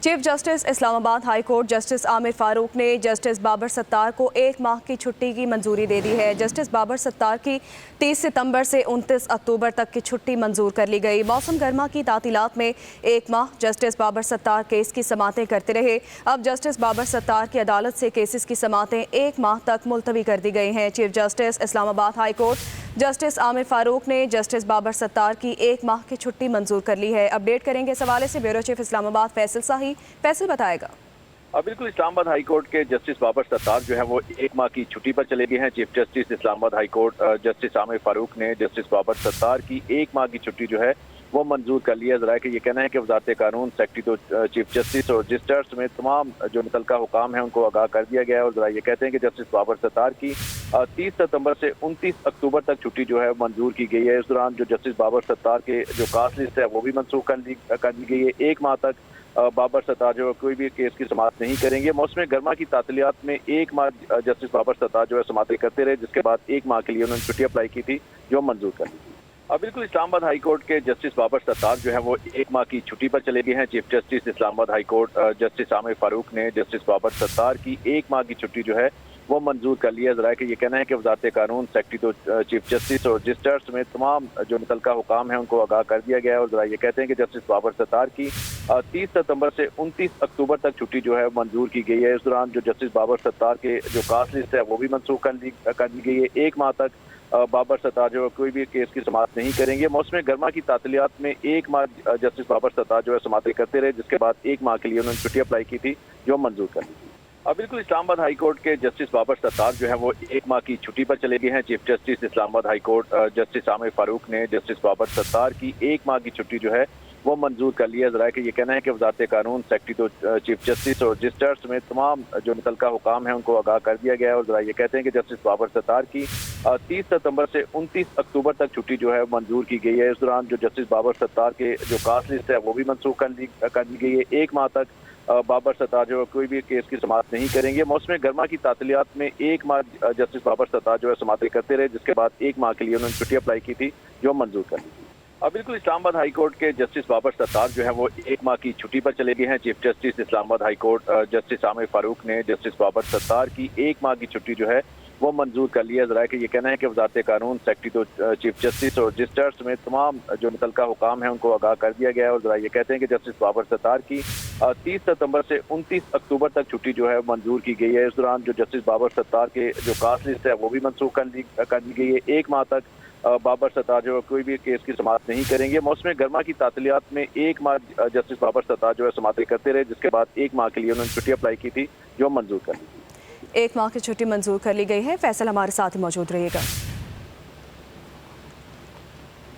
Chief justice Islamabad high court justice Aamir Farooq ने justice Babar Sattar को 1 माह की छुट्टी की मंजूरी दे दी है। जस्टिस बाबर सत्तार की 30 सितंबर से 29 अक्टूबर तक की छुट्टी मंजूर कर ली गई। मौसम गर्मा की तातीलात में 1 माह जस्टिस बाबर सत्तार केस की समातें करते रहे। अब जस्टिस बाबर सत्तार की अदालत से केसेस की समातें 1 माह तक मुलतवी कर दी गई हैं। Chief justice Islamabad high court justice Aamir Farooq ने जस्टिस बाबर सत्तार की 1 माह की छुट्टी मंजूर कर ली है। अपडेट करेंगे इस हवाले से ब्यूरो चीफ इस्लामाबाद फैसल शाही। फैसल बताएगा। बिल्कुल, इस्लामाबाद हाई कोर्ट के जस्टिस बाबर सत्तार जो है वो 1 माह की छुट्टी पर चले गए हैं। Chief justice Islamabad high court justice Aamir Farooq ने जस्टिस बाबर सत्तार की 1 माह की छुट्टी जो है वो मंजूर कर लिया। जरा कि ये कहना है कि वजारत कानून सेक्रेटरी तो चीफ जस्टिस और रजिस्ट्रार समेत तमाम जो मुतल्लिका हुकाम है उनको आगाह कर दिया गया है। और जरा ये कहते हैं कि जस्टिस बाबर सत्तार की 30 सितंबर से 29 अक्टूबर तक छुट्टी जो है मंजूर की गई है। इस दौरान जो जस्टिस बाबर सत्तार के जो कास्ट लिस्ट है वो भी मनसूख कर दी गई है। 1 माह तक बाबर सत्तार जो कोई भी केस की समाअत नहीं करेंगे। मौसम गर्मा की तातीलियात में 1 माह जस्टिस बाबर सत्तार जो है समातें करते रहे, जिसके बाद 1 माह के लिए उन्होंने छुट्टी अप्लाई की थी जो मंजूर कर ली थी। बिल्कुल, इस्लामाबाद हाई कोर्ट के जस्टिस बाबर सत्तार जो है वो 1 माह की छुट्टी पर चले गए हैं। Chief justice Islamabad high court justice Aamir Farooq ने जस्टिस बाबर सत्तार की 1 माह की छुट्टी जो है वो मंजूर कर लिया। जरा कि ये कहना है कि वजारत कानून सेक्रेटरी तो चीफ जस्टिस और रजिस्ट्रार समेत तमाम जो मुतल्लिका हुकाम है उनको आगाह कर दिया गया है। और जरा ये कहते हैं कि जस्टिस बाबर सत्तार की 30 सितंबर से 29 अक्टूबर तक छुट्टी जो है मंजूर की गई है। इस दौरान जो जस्टिस बाबर सत्तार के जो कास्ट लिस्ट है वो भी मनसूख कर दी गई है। 1 माह तक बाबर सत्तार जो कोई भी केस की समाअत नहीं करेंगे। मौसम गर्मा की तातीलियात में 1 माह जस्टिस बाबर सत्तार जो है समातें करते रहे, जिसके बाद 1 माह के लिए उन्होंने छुट्टी अप्लाई की थी जो मंजूर कर ली थी। बिल्कुल, इस्लामाबाद हाई कोर्ट के जस्टिस बाबर सत्तार जो है वो 1 माह की छुट्टी पर चले गए हैं। Chief justice Islamabad high court justice Aamir Farooq ने जस्टिस बाबर सत्तार की 1 माह की छुट्टी जो है वो मंजूर कर लिया। जरा कि ये कहना है कि वजारत कानून सेक्रेटरी तो चीफ जस्टिस और रजिस्ट्रार समेत तमाम जो मुतल्लिका हुकाम है उनको आगाह कर दिया गया है। और जरा ये कहते हैं कि जस्टिस बाबर सत्तार की 30 सितंबर से 29 अक्टूबर तक छुट्टी जो है मंजूर की गई है। इस दौरान जो जस्टिस बाबर सत्तार के जो कास्ट लिस्ट है वो भी मनसूख कर दी गई है। 1 माह तक बाबर सत्तार जो कोई भी केस की समाअत नहीं करेंगे। मौसम गर्मा की तातीलियात में 1 माह जस्टिस बाबर सत्तार जो है समातें करते रहे, जिसके बाद 1 माह के लिए उन्होंने छुट्टी अप्लाई की थी जो मंजूर कर ली थी। बिल्कुल, इस्लामाबाद हाई कोर्ट के जस्टिस बाबर सत्तार जो है वो 1 माह की छुट्टी पर चले गए हैं। Chief justice Islamabad high court justice Aamir Farooq ने जस्टिस बाबर सत्तार की 1 माह की छुट्टी जो है वो मंजूर कर लिया। जरा कि ये कहना है कि वजारत कानून सेक्रेटरी तो चीफ जस्टिस और रजिस्ट्रार समेत तमाम जो मुतल्लिका हुकाम है उनको आगाह कर दिया गया है। और जरा ये कहते हैं कि जस्टिस बाबर सत्तार की 30 सितंबर से 29 अक्टूबर तक छुट्टी जो है मंजूर की गई है। इस दौरान जो जस्टिस बाबर सत्तार के जो कास्ट लिस्ट है वो भी मनसूख कर दी गई है। 1 माह तक बाबर सत्तार जो कोई भी केस की समाअत नहीं करेंगे। मौसम गर्मा की तातीलियात में 1 माह जस्टिस बाबर सत्तार जो है समातें करते रहे, जिसके बाद 1 माह के लिए उन्होंने छुट्टी अप्लाई की थी जो मंजूर कर ली थी। 1 माह की छुट्टी मंजूर कर ली गई है। फैसल हमारे साथ ही मौजूद रहिएगा।